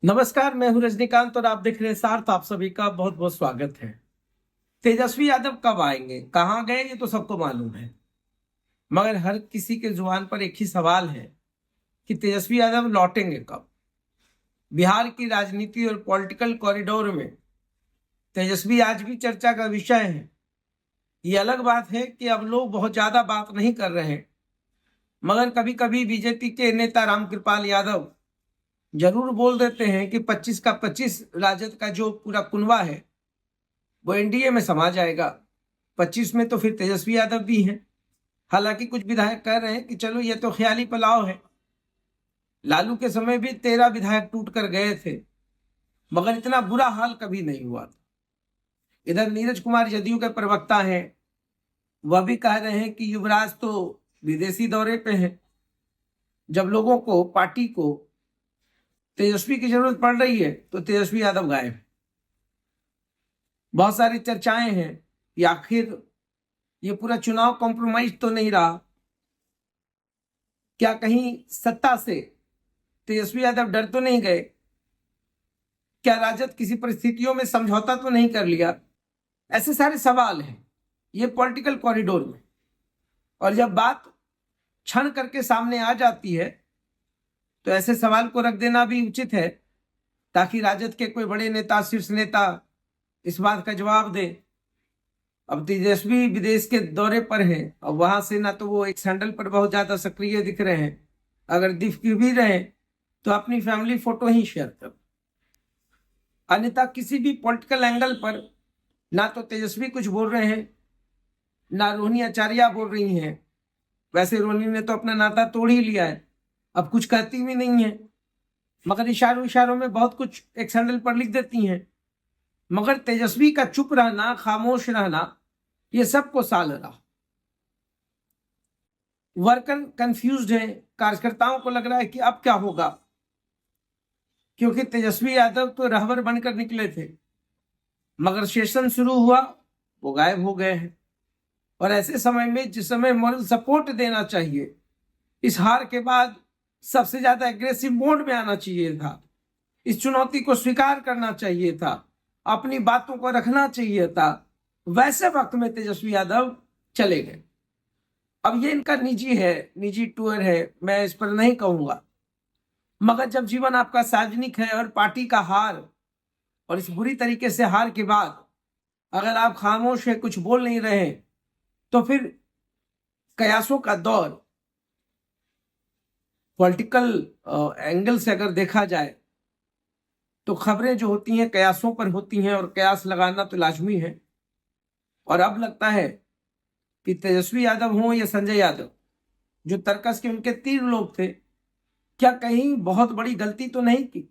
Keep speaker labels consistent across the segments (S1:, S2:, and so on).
S1: नमस्कार, मैं हूं रजनीकांत और आप देख रहे हैं सार्थ। आप सभी का बहुत बहुत स्वागत है। तेजस्वी यादव कब आएंगे, कहाँ गए, ये तो सबको मालूम है। मगर हर किसी के जुबान पर एक ही सवाल है कि तेजस्वी यादव लौटेंगे कब। बिहार की राजनीति और पॉलिटिकल कॉरिडोर में तेजस्वी आज भी चर्चा का विषय है। ये अलग बात है कि अब लोग बहुत ज्यादा बात नहीं कर रहे हैं, मगर कभी कभी बीजेपी के नेता रामकृपाल यादव जरूर बोल देते हैं कि 25 का 25 राजद का जो पूरा कुनबा है वो एनडीए में समा जाएगा। 25 में तो फिर तेजस्वी यादव भी हैं। हालांकि कुछ विधायक कह रहे हैं कि चलो ये तो ख्याली पुलाव है। लालू के समय भी 13 विधायक टूट कर गए थे, मगर इतना बुरा हाल कभी नहीं हुआ था। इधर नीरज कुमार जदयू के प्रवक्ता हैं, वह भी कह रहे हैं कि युवराज तो विदेशी दौरे पे हैं। जब लोगों को, पार्टी को तेजस्वी की जरूरत पड़ रही है तो तेजस्वी यादव गायब। बहुत सारी चर्चाएं हैं कि आखिर ये पूरा चुनाव कॉम्प्रोमाइज तो नहीं रहा, क्या कहीं सत्ता से तेजस्वी यादव डर तो नहीं गए, क्या राजद किसी परिस्थितियों में समझौता तो नहीं कर लिया। ऐसे सारे सवाल हैं ये पॉलिटिकल कॉरिडोर में। और जब बात क्षण करके सामने आ जाती है तो ऐसे सवाल को रख देना भी उचित है, ताकि राजद के कोई बड़े नेता, शीर्ष नेता इस बात का जवाब दे। अब तेजस्वी विदेश के दौरे पर है और वहां से ना तो वो एक सैंडल पर बहुत ज्यादा सक्रिय दिख रहे हैं, अगर दिख भी रहे तो अपनी फैमिली फोटो ही शेयर कर। अन्यथा किसी भी पॉलिटिकल एंगल पर ना तो तेजस्वी कुछ बोल रहे हैं, ना रोहिणी आचार्य बोल रही हैं। वैसे रोहिणी ने तो अपना नाता तोड़ ही लिया है, अब कुछ कहती भी नहीं है, मगर इशारों इशारों में बहुत कुछ एक सैंडल पर लिख देती हैं। मगर तेजस्वी का चुप रहना, खामोश रहना, ये सबको साल रहा। वर्कर कंफ्यूज्ड है, कार्यकर्ताओं को लग रहा है कि अब क्या होगा, क्योंकि तेजस्वी यादव तो रहबर बनकर निकले थे, मगर सेशन शुरू हुआ वो गायब हो गए हैं। और ऐसे समय में, जिस समय मॉरल सपोर्ट देना चाहिए, इस हार के बाद सबसे ज्यादा एग्रेसिव मोड में आना चाहिए था, इस चुनौती को स्वीकार करना चाहिए था, अपनी बातों को रखना चाहिए था, वैसे वक्त में तेजस्वी यादव चले गए। अब ये इनका निजी है, निजी टूर है, मैं इस पर नहीं कहूंगा। मगर जब जीवन आपका सार्वजनिक है और पार्टी का हार, और इस बुरी तरीके से हार के बाद अगर आप खामोश है, कुछ बोल नहीं रहे, तो फिर कयासों का दौर पॉलिटिकल एंगल से अगर देखा जाए तो खबरें जो होती हैं कयासों पर होती हैं, और कयास लगाना तो लाजमी है। और अब लगता है कि तेजस्वी यादव हो या संजय यादव, जो तर्कस के उनके तीन लोग थे, क्या कहीं बहुत बड़ी गलती तो नहीं की।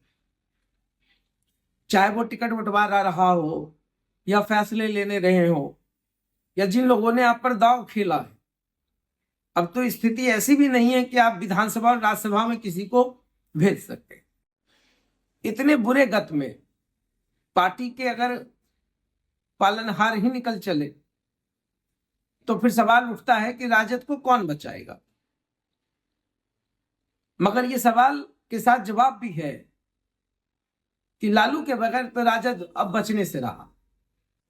S1: चाहे वो टिकट बंटवारा रहा हो, या फैसले लेने रहे हो, या जिन लोगों ने आप पर दांव खेला है। अब तो स्थिति ऐसी भी नहीं है कि आप विधानसभा और राज्यसभा में किसी को भेज सकते। इतने बुरे गत में पार्टी के अगर पालनहार ही निकल चले तो फिर सवाल उठता है कि राजद को कौन बचाएगा। मगर ये सवाल के साथ जवाब भी है कि लालू के बगैर तो राजद अब बचने से रहा।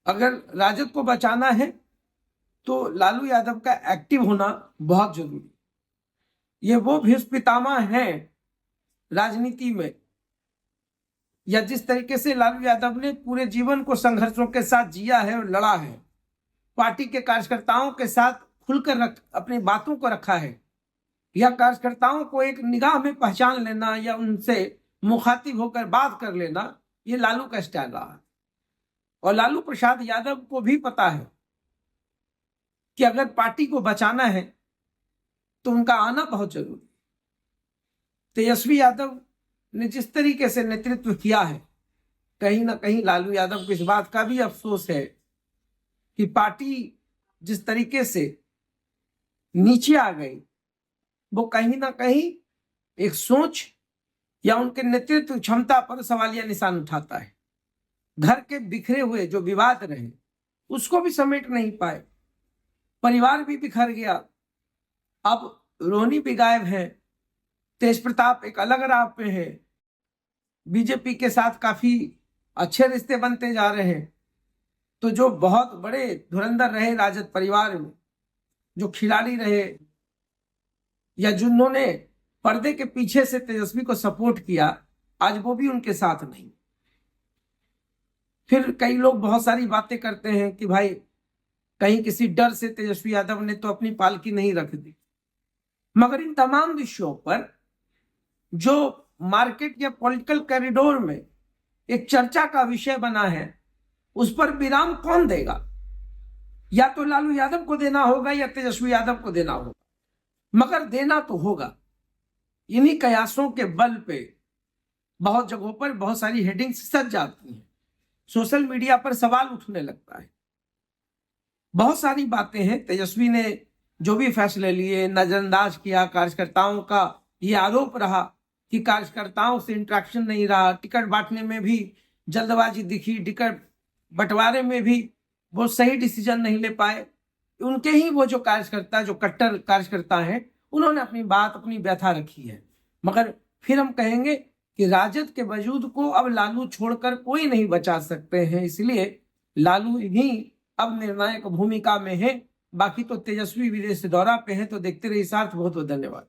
S1: अगर राजद को बचाना है तो लालू यादव का एक्टिव होना बहुत जरूरी। ये वो भीष्म पितामह हैं राजनीति में, या जिस तरीके से लालू यादव ने पूरे जीवन को संघर्षों के साथ जिया है और लड़ा है, पार्टी के कार्यकर्ताओं के साथ खुलकर अपनी बातों को रखा है, या कार्यकर्ताओं को एक निगाह में पहचान लेना या उनसे मुखातिब होकर बात कर लेना, ये लालू का स्टाइल रहा है। और लालू प्रसाद यादव को भी पता है कि अगर पार्टी को बचाना है तो उनका आना बहुत जरूरी। तेजस्वी यादव ने जिस तरीके से नेतृत्व किया है, कहीं ना कहीं लालू यादव को इस बात का भी अफसोस है कि पार्टी जिस तरीके से नीचे आ गई, वो कहीं ना कहीं एक सोच या उनके नेतृत्व क्षमता पर सवालिया निशान उठाता है। घर के बिखरे हुए जो विवाद रहे उसको भी समेट नहीं पाए, परिवार भी बिखर गया। अब रोहिणी भी गायब है, तेज प्रताप एक अलग राह पे है, बीजेपी के साथ काफी अच्छे रिश्ते बनते जा रहे हैं। तो जो बहुत बड़े धुरंधर रहे राजद परिवार में, जो खिलाड़ी रहे या जिन्होंने पर्दे के पीछे से तेजस्वी को सपोर्ट किया, आज वो भी उनके साथ नहीं। फिर कई लोग बहुत सारी बातें करते हैं कि भाई कहीं किसी डर से तेजस्वी यादव ने तो अपनी पालकी नहीं रख दी। मगर इन तमाम विषयों पर जो मार्केट या पॉलिटिकल कॉरिडोर में एक चर्चा का विषय बना है, उस पर विराम कौन देगा? या तो लालू यादव को देना होगा या तेजस्वी यादव को देना होगा, मगर देना तो होगा। इन्हीं कयासों के बल पे बहुत जगहों पर बहुत सारी हेडिंग्स सज जाती हैं, सोशल मीडिया पर सवाल उठने लगता है। बहुत सारी बातें हैं। तेजस्वी ने जो भी फैसले लिए नजरअंदाज किया। कार्यकर्ताओं का ये आरोप रहा कि कार्यकर्ताओं से इंटरेक्शन नहीं रहा, टिकट बांटने में भी जल्दबाजी दिखी, टिकट बंटवारे में भी वो सही डिसीजन नहीं ले पाए। उनके ही वो जो कार्यकर्ता, जो कट्टर कार्यकर्ता हैं, उन्होंने अपनी बात, अपनी व्यथा रखी है। मगर फिर हम कहेंगे कि राजद के वजूद को अब लालू छोड़कर कोई नहीं बचा सकते हैं, इसलिए लालू ही अब निर्णायक भूमिका में है। बाकी तो तेजस्वी विदेश दौरा पे हैं, तो देखते रहिए साथ। बहुत बहुत धन्यवाद।